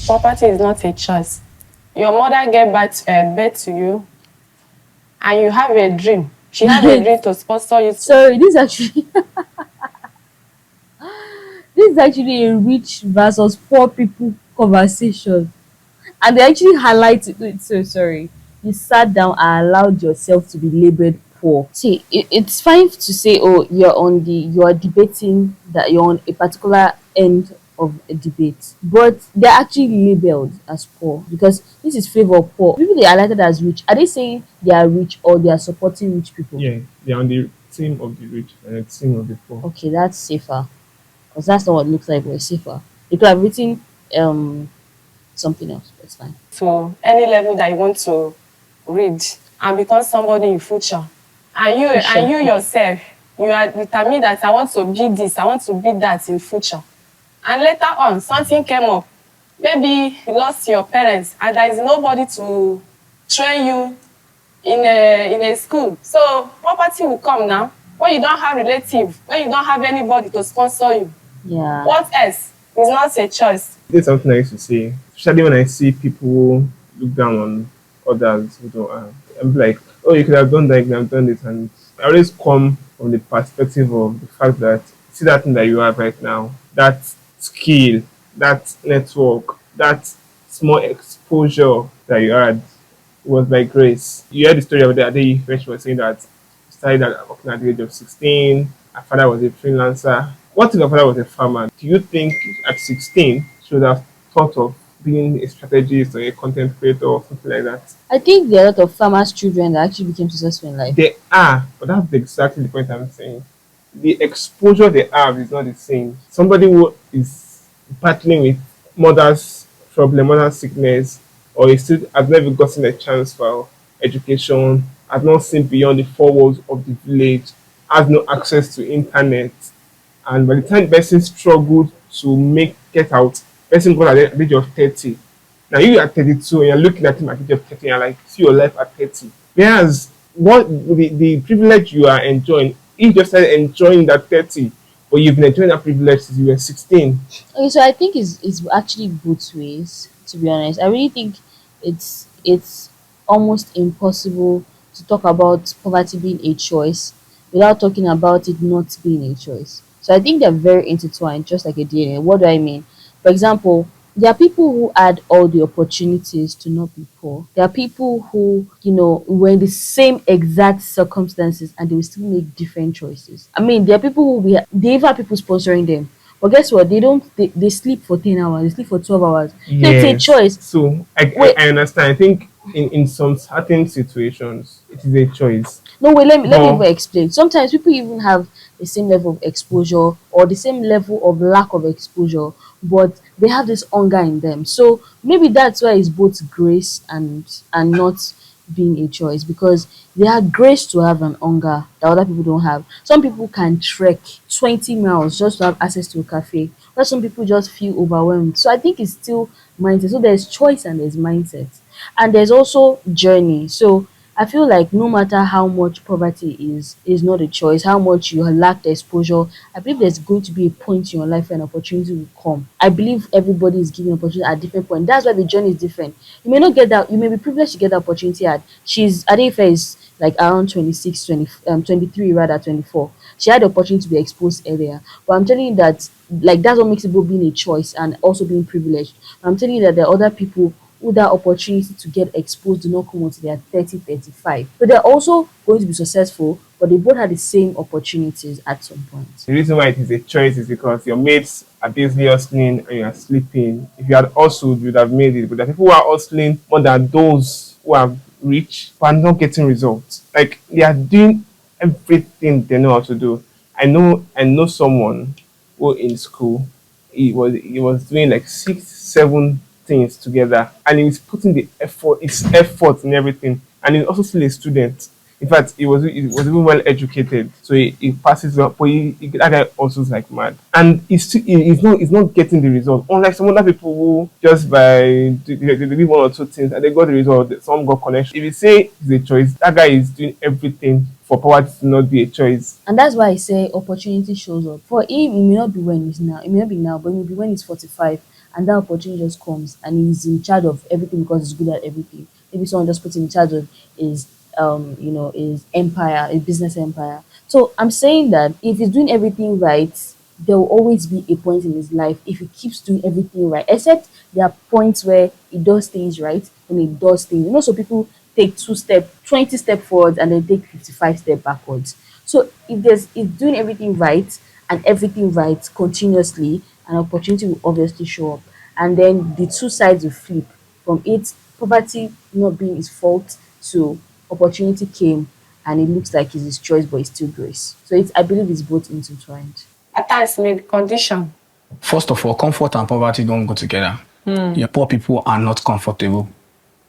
Property is not a choice. Your mother gave birth to you, and you have a dream. She have a dream to sponsor you. Sorry, this is actually this is actually a rich versus poor people conversation. And they actually highlight it. So sorry. You sat down and allowed yourself to be labeled poor. See, it's fine to say, oh, you're debating that you're on a particular end of a debate, but they're actually labeled as poor because this is favor of poor. People they are highlighted as rich. Are they saying they are rich or they are supporting rich people? Yeah, they're on the team of the rich and the team of the poor. Okay, that's safer because that's not what it looks like, but it's safer. They could have written something else. That's fine. To any level that you want to read and become somebody in future. And you For and sure. you yourself, you are determined that I want to be this, I want to be that in future. And later on, something came up. Maybe you lost your parents and there is nobody to train you in a school. So property will come now. When you don't have relative, when you don't have anybody to sponsor you, Yeah. what else? It's not a choice. There's something I used to say, especially when I see people look down on others who don't have. I'm like, oh, you could have done that, you could have done this. And I always come from the perspective of the fact that, see that thing that you have right now, that skill, that network, that small exposure that you had was by grace. You heard the story of the other day where she was saying that she started working at the age of 16. Her father was a freelancer. What if her father was a farmer? Do you think at 16 she would have thought of being a strategist or a content creator or something like that? I think there are a lot of farmers' children that actually became successful in life. They are, but that's exactly the point I'm saying. The exposure they have is not the same. Somebody who is battling with mother's problem, mother's sickness, or is still has never gotten a chance for education, has not seen beyond the four walls of the village, has no access to internet, and by the time the person struggled to make get out, person got at the age of 30. Now you are 32 and you're looking at him at the age of 30 and you're like, see your life at 30. Whereas what the privilege you are enjoying, he just started enjoying that 30, but you've been enjoying that privilege since you were 16. Okay, so I think it's actually both ways. To be honest, I really think it's almost impossible to talk about poverty being a choice without talking about it not being a choice. So I think they're very intertwined, just like a DNA. What do I mean? For example, there are people who had all the opportunities to not be poor. There are people who, were in the same exact circumstances and they will still make different choices. I mean, there are people they even have people sponsoring them. But guess what? They sleep for 10 hours, they sleep for 12 hours. So it's a Yes. choice. So Wait, I understand. I think in some certain situations it is a choice. no, wait, let me even But explain. Sometimes people even have the same level of exposure or the same level of lack of exposure, but they have this hunger in them. So maybe that's why it's both grace and not being a choice because they are grace to have an hunger that other people don't have. Some people can trek 20 miles just to have access to a cafe, but some people just feel overwhelmed. So I think it's still mindset. So there's choice and there's mindset. And there's also journey. So I feel like no matter how much poverty is not a choice, how much you lack the exposure, I believe there's going to be a point in your life where an opportunity will come. I believe everybody is given opportunity at different point. That's why the journey is different. You may not get that, you may be privileged to get that opportunity at Adefe is like around 26, 20, 23 rather 24. She had the opportunity to be exposed earlier. But I'm telling you that like that's what makes it both being a choice and also being privileged. I'm telling you that there are other people who that opportunity to get exposed do not come until they are 30, 35. So they're also going to be successful, but they both had the same opportunities at some point. the reason why it is a choice is because your mates are busy hustling and you are sleeping. If you had hustled, you would have made it. But there are people who are hustling more than those who are rich but are not getting results. Like they are doing everything they know how to do. I know someone who in school he was doing like 6, 7 things together and he was putting the effort, his effort in everything. And he's also still a student. In fact, he was even well educated, so he passes up. But that guy also is like mad, and he's not getting the result. Unlike some other people who just by they did one or two things and they got the result. Some got connection. If you say it's a choice, that guy is doing everything for poverty to not be a choice. And that's why I say opportunity shows up. For him, it may not be when it's now, it may not be now, but it may be when he's 45 and that opportunity just comes and he's in charge of everything because he's good at everything. Maybe someone just put him in charge of his his empire, his business empire. So I'm saying that if he's doing everything right, there will always be a point in his life if he keeps doing everything right. Except there are points where he does things right and he does things. So people take 20 step forward and then take 55 step backwards. So if doing everything right and everything right continuously, an opportunity will obviously show up. And then the two sides will flip from it poverty not being his fault to opportunity came and it looks like it's his choice but it's still grace. So I believe it's both intertwined. At times, may the condition. First of all, comfort and poverty don't go together. Your poor people are not comfortable.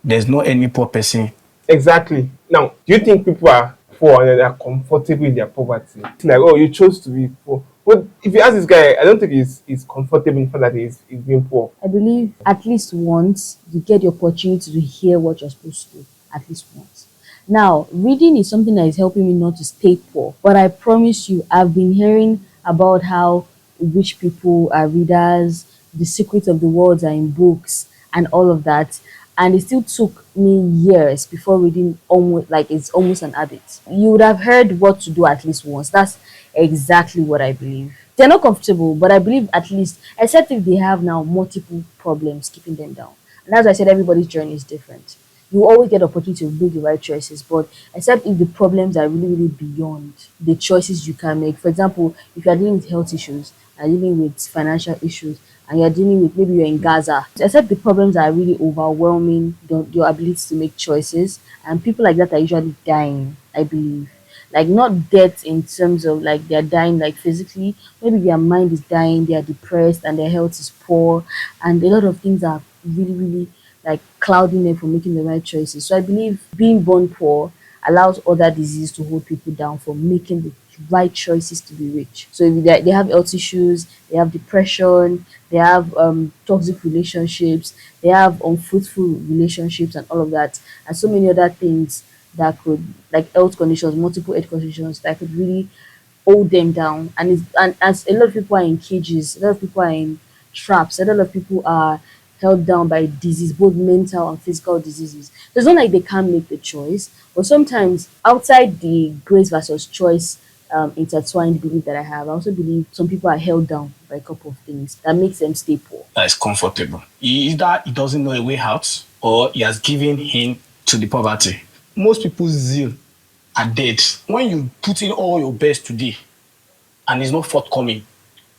There's no any poor person. Exactly. Now, do you think people are poor and they are comfortable in their poverty? It's like, oh, you chose to be poor. But if you ask this guy, I don't think he's comfortable in the fact that he's being poor. I believe at least once you get the opportunity to hear what you're supposed to do. At least once. Now, reading is something that is helping me not to stay poor. But I promise you, I've been hearing about how rich people are readers, the secrets of the world are in books, and all of that. And it still took me years before reading almost like it's almost an habit. You would have heard what to do at least once. That's exactly what I believe. They're not comfortable, but I believe at least, except if they have now multiple problems keeping them down. And as I said, everybody's journey is different. You always get opportunity to make the right choices, but except if the problems are really, really beyond the choices you can make. For example, if you are dealing with health issues, and dealing with financial issues, and you're dealing with maybe you're in Gaza, except the problems are really overwhelming your ability to make choices, and people like that are usually dying, I believe. Like not death in terms of like they're dying like physically, maybe their mind is dying, they are depressed and their health is poor, and a lot of things are really, really like clouding them from making the right choices. So I believe being born poor allows other diseases to hold people down from making the right choices to be rich. So if they have health issues, they have depression, they have toxic relationships, they have unfruitful relationships and all of that, and so many other things that could like health conditions, multiple health conditions that could really hold them down. And as a lot of people are in cages, a lot of people are in traps, a lot of people are held down by disease, both mental and physical diseases. So it's not like they can't make the choice, but sometimes outside the grace versus choice intertwined belief that I have, I also believe some people are held down by a couple of things that makes them stay poor. That is comfortable. Either he doesn't know a way out or he has given in to the poverty. Most people's zeal are dead. When you put in all your best today and it's not forthcoming,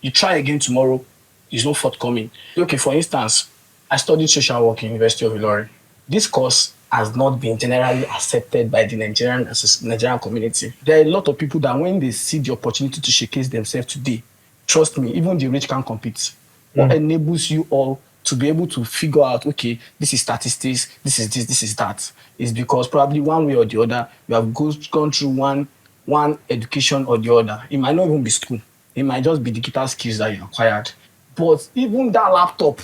you try again tomorrow, it's not forthcoming. Okay, for instance, I studied social work in University of Ilorin. This course has not been generally accepted by the Nigerian community. There are a lot of people that when they see the opportunity to showcase themselves today, trust me, even the rich can compete. What enables you all to be able to figure out, okay, this is statistics, this is this, this is that, is because probably one way or the other, you have gone through one education or the other. It might not even be school. It might just be digital skills that you acquired. But even that laptop,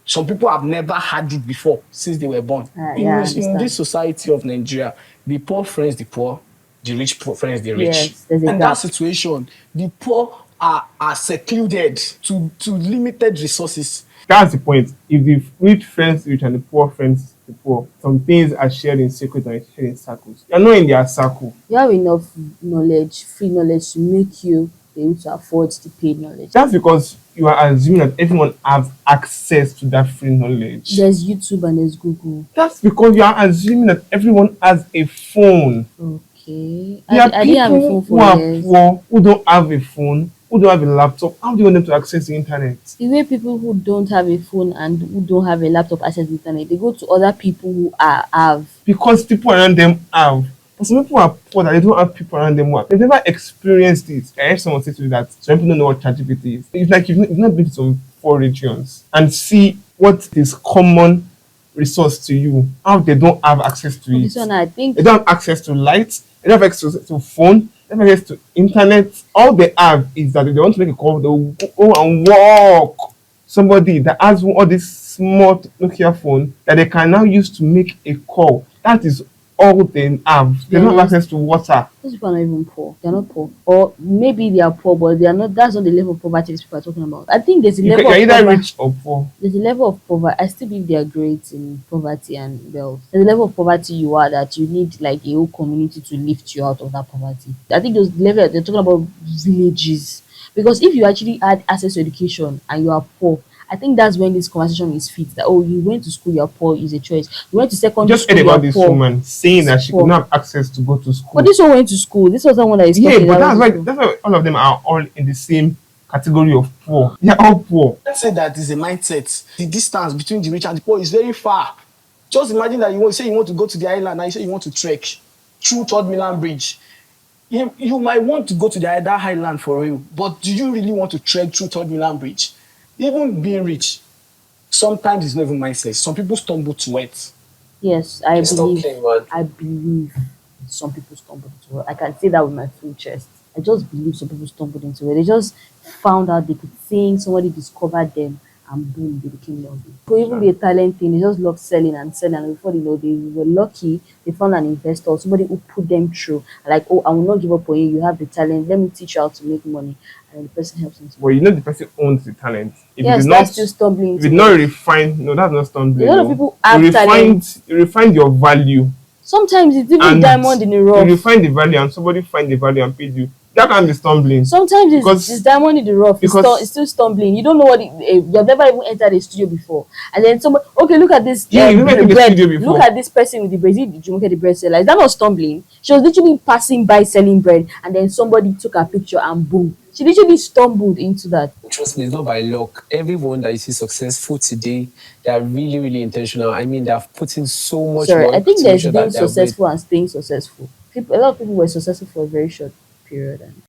some people have never had it before since they were born. In this society of Nigeria, the poor friends the poor, the rich poor friends the rich. Yes, there's a and gap. that situation, the poor are secluded to limited resources. That's the point. If the rich friends rich and the poor friends the poor, some things are shared in secret and shared in circles. You're not in their circle. You have enough knowledge, free knowledge to make you be able to afford to pay knowledge. That's because you are assuming that everyone has access to that free knowledge. There's YouTube and there's Google. That's because you are assuming that everyone has a phone. Okay. There are I didn't have a people phone who for are years. poor, who don't have a phone, who don't have a laptop. How do you want them to access the internet? The way people who don't have a phone and who don't have a laptop access the internet, they go to other people who have. Because people around them have. But some people are poor that they don't have people around them who have. They've never experienced it. I heard someone say to me that some people don't know what ChatGPT is. It's like you've not been to some poor regions and see what is common resource to you, how they don't have access to it. This one, I think They don't have access to light, they don't have access to phone, they don't have access to internet. All they have is that if they want to make a call, they'll go and walk. Somebody that has all this smart Nokia phone that they can now use to make a call. That is all they have. They don't have access to water. Those people are not even poor. They're not poor. Or maybe they are poor, but they are not. That's not the level of poverty these people are talking about. I think there's a level You're of either poverty. rich or poor. There's a level of poverty. I still believe they are great in poverty and wealth. There's a level of poverty you are that you need like a whole community to lift you out of that poverty. I think those level they're talking about villages. Because if you actually had access to education and you are poor, I think that's when this conversation is fit. That oh, you went to school, you're poor is a choice. You went to secondary Just school, heard you're about this poor. woman saying that she could Poor. not have access to go to school. But this one went to school. This was the one that is Yeah, talking but about that's why all of them are all in the same category of poor. They're all poor. Let's say that is a mindset. The distance between the rich and the poor is very far. Just imagine that you want to go to the island and you say you want to trek through Third Milan Bridge. You might want to go to that island for real, but do you really want to trek through Third Milan Bridge? Even being rich, sometimes it's not even mindset. Some people stumble to it. Yes, I Stop believe. playing, man. I believe some people stumbled into it. I can say that with my full chest. I just believe some people stumbled into it. They just found out they could sing, somebody discovered them, and boom, they became wealthy. It could even be a talent thing. They just love selling and selling. And before they know, they were lucky. They found an investor, somebody who put them through. Like, oh, I will not give up on you. You have the talent. Let me teach you how to make money. And the person helps them. Well, you know the person owns the talent. If Yes, it's that's not, still stumbling if into it's not it. refined, no, that's not stumbling. A lot of no. people have You refined your value, Sometimes it's even and diamond in the you rough. refine the value, and somebody find the value and paid you. That can be stumbling. Sometimes Because- it's diamond in the rough. because- It's still stumbling. You don't know what you've never even entered a studio before, and then somebody, okay, look at this. Yeah, you never been in the bread. studio before. Look at this person with the bread. Did you look at the bread seller? Is that not stumbling? She was literally passing by selling bread, and then somebody took a picture, and boom, she literally stumbled into that. Trust me, it's not by luck. Everyone that you see successful today, they are really, really intentional. I mean, they have put in so much Sorry, work I think to there's make sure being that they're great. successful and staying successful. A lot of people were successful for a very short period. And